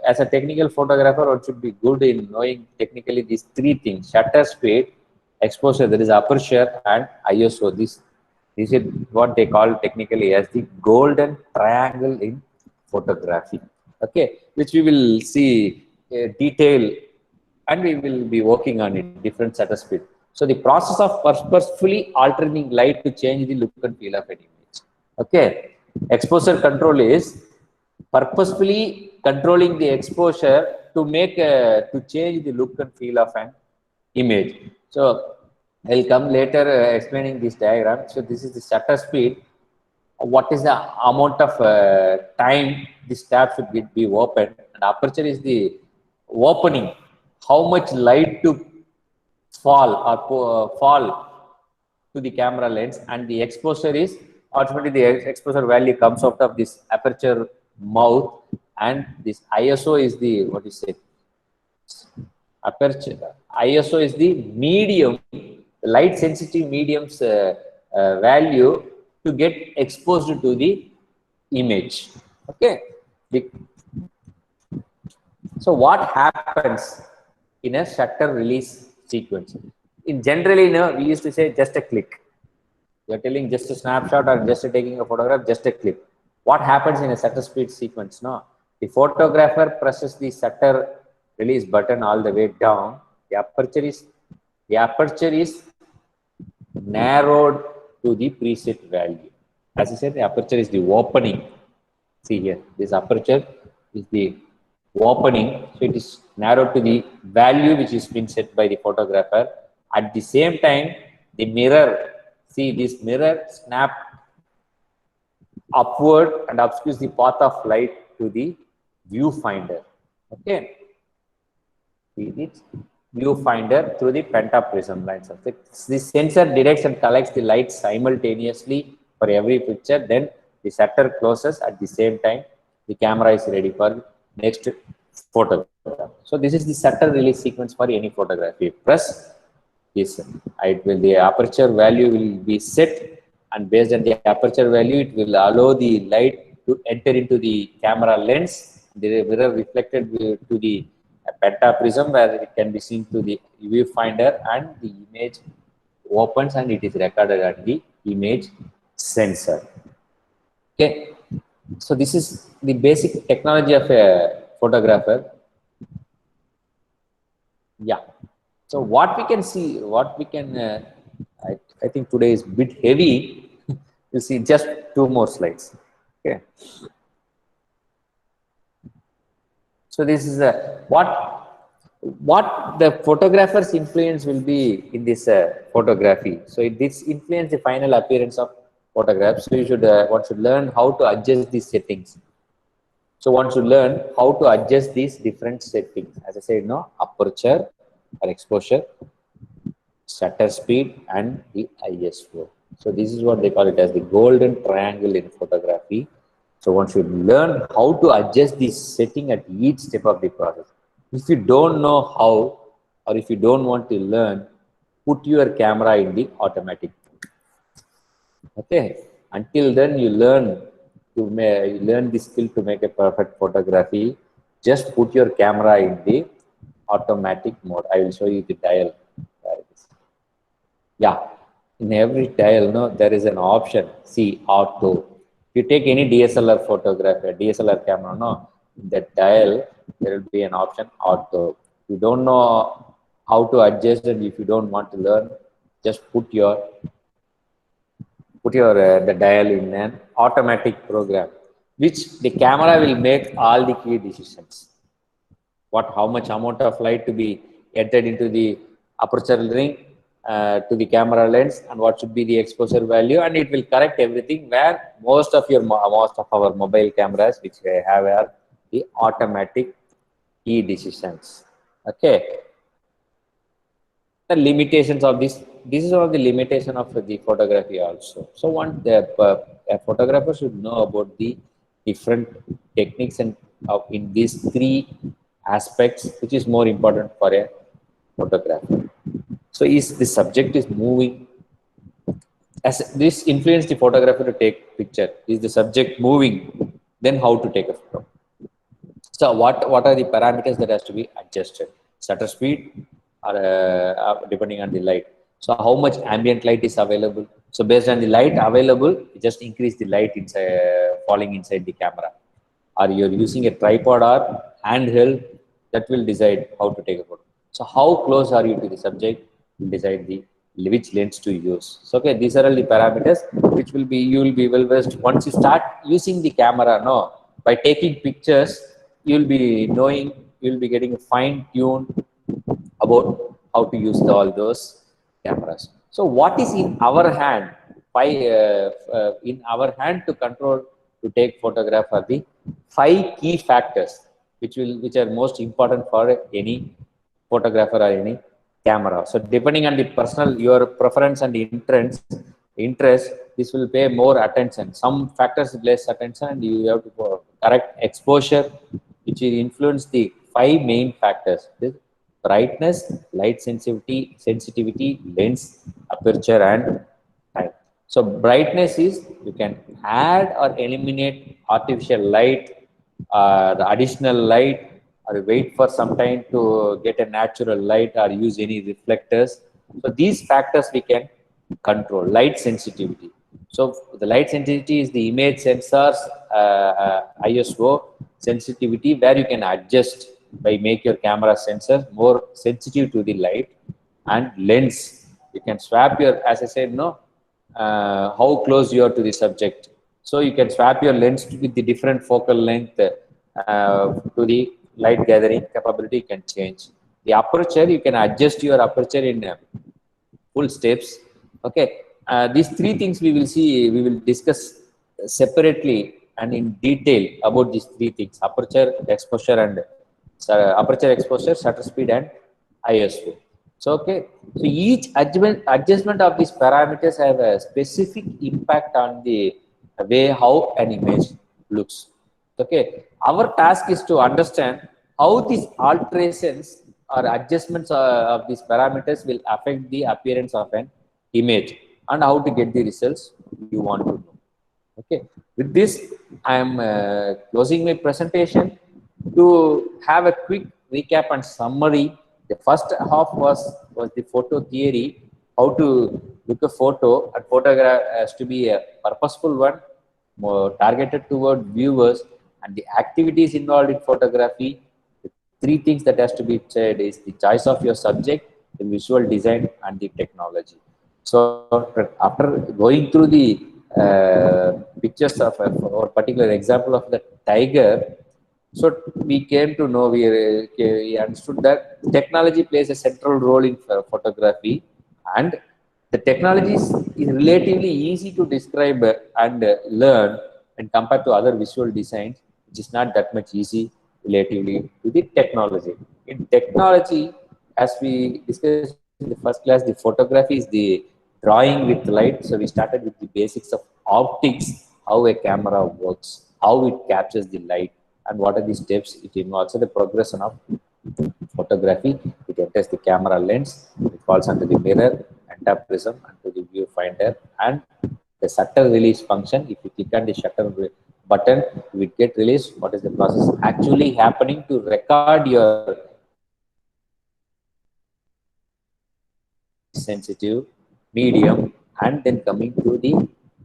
as a technical photographer, one should be good in knowing technically these three things: shutter speed, exposure, that is aperture, and ISO. This is what they call technically as the golden triangle in photography. Okay, which we will see detail, and we will be working on it, different shutter speed. So the process of purposefully altering light to change the look and feel of an image. Okay, exposure control is purposefully controlling the exposure to make to change the look and feel of an image. So I'll come later explaining this diagram. So this is the shutter speed. What is the amount of time this tab should be open, and aperture is the opening, how much light to fall to the camera lens, and the exposure is automatically the exposure value comes out of this aperture mouth, and this ISO is the what is it aperture ISO is the medium, light sensitive medium's value to get exposed to the image. Okay. So what happens in a shutter release sequence? In generally, we used to say just a click. You're telling just a snapshot or just taking a photograph, just a click. What happens in a shutter speed sequence? No, the photographer presses the shutter release button all the way down. The aperture is narrowed to the preset value. As I said, the aperture is the opening. See here, this aperture is the opening, so it is narrowed to the value which is been set by the photographer. At the same time, the mirror, see this mirror snap upward and obscures the path of light to the viewfinder. Okay, see this viewfinder through the pentaprism lines. This sensor detects and collects the light simultaneously for every picture. Then the shutter closes at the same time. The camera is ready for next photograph. So this is the shutter release sequence for any photography. Press this, the aperture value will be set, and based on the aperture value, it will allow the light to enter into the camera lens. The mirror reflected to the pentaprism, where it can be seen to the viewfinder, and the image opens and it is recorded at the image sensor. Okay, so this is the basic technology of a photographer. Yeah, so what we can see, what we can I think today is a bit heavy. You see just 2 more slides. Okay, so this is what the photographer's influence will be in this photography. So this influence the final appearance of photographs. So you should one should learn how to adjust these settings. So one should learn how to adjust these different settings. As I said, aperture or exposure, shutter speed, and the ISO. So this is what they call it as the golden triangle in photography. So one should learn how to adjust this setting at each step of the process. If you don't know how, or if you don't want to learn, put your camera in the automatic. Okay, until then you learn the skill to make a perfect photography. Just put your camera in the automatic mode. I will show you the dial. Yeah, in every dial, there is an option. See, auto. If you take any DSLR photograph, DSLR camera, in that dial there will be an option auto. If you don't know how to adjust, and if you don't want to learn, just put your the dial in an automatic program, which the camera will make all the key decisions. How much amount of light to be entered into the aperture ring to the camera lens, and what should be the exposure value, and it will correct everything. Where most of our mobile cameras, which have the automatic key decisions. Okay. The limitations of this is one of the limitation of the photography also. So a photographer should know about the different techniques and in these 3 aspects, which is more important for a photographer. So is the subject is moving, as this influence the photographer to take picture. Is the subject moving? Then how to take a photo? So what are the parameters that has to be adjusted? Shutter speed, or depending on the light. So how much ambient light is available? So based on the light available, just increase the light inside falling inside the camera. Or you're using a tripod or handheld, that will decide how to take a photo. So how close are you to the subject will decide which lens to use. So okay, these are all the parameters which will be, you will be well versed once you start using the camera. By taking pictures, you will be knowing you'll be getting fine tuned about how to use all those cameras. So what is in our hand? In our hand to control to take photograph are the 5 key factors which are most important for any photographer or any camera. So depending on the personal your preference and interest, this will pay more attention. Some factors less attention, and you have to correct exposure, which will influence the 5 main factors: this brightness, light sensitivity, lens, aperture, and time. So brightness is you can add or eliminate artificial light, the additional light, or wait for some time to get a natural light or use any reflectors. So these factors we can control. Light sensitivity. So the light sensitivity is the image sensors ISO sensitivity, where you can adjust by make your camera sensor more sensitive to the light. And lens, you can swap your, as I said, no, how close you are to the subject. So you can swap your lens with the different focal length to the light gathering capability. You can change the aperture. You can adjust your aperture in full steps. Okay, these 3 things we will see. We will discuss separately and in detail about these 3 things: aperture, exposure, and aperture, exposure, shutter speed, and ISO. So okay, so each adjustment of these parameters have a specific impact on the way how an image looks. Okay, our task is to understand how these alterations or adjustments of these parameters will affect the appearance of an image and how to get the results you want to know. Okay, with this, I am closing my presentation. To have a quick recap and summary, the first half was the photo theory, how to look a photo and photograph has to be a purposeful one, more targeted toward viewers, and the activities involved in photography. The 3 things that has to be said is the choice of your subject, the visual design, and the technology. So after going through the pictures of a or particular example of the tiger, so we came to know, we understood that technology plays a central role in photography, and the technology is relatively easy to describe and learn, and compared to other visual designs, which is not that much easy relatively to the technology. In technology, as we discussed in the first class, the photography is the drawing with light. So we started with the basics of optics, how a camera works, how it captures the light, and what are the steps it involves. So the progression of photography, it enters the camera lens, it falls onto the mirror, enter prism, and to the viewfinder, and the shutter release function. If you click on the shutter button, it will get released. What is the process actually happening to record your sensitive, medium, and then coming to the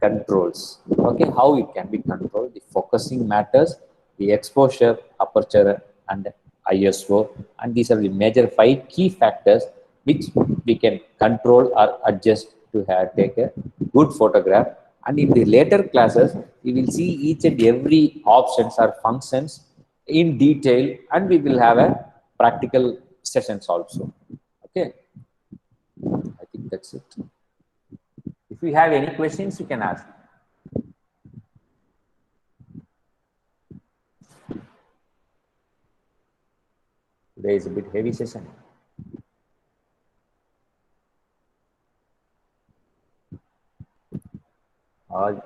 controls. Okay, how it can be controlled, the focusing matters, the exposure, aperture, and ISO, and these are the major 5 key factors which we can control or adjust to take a good photograph. And in the later classes, we will see each and every options or functions in detail, and we will have a practical sessions also. Okay, I think that's it. If you have any questions, you can ask. Today is a bit heavy session. All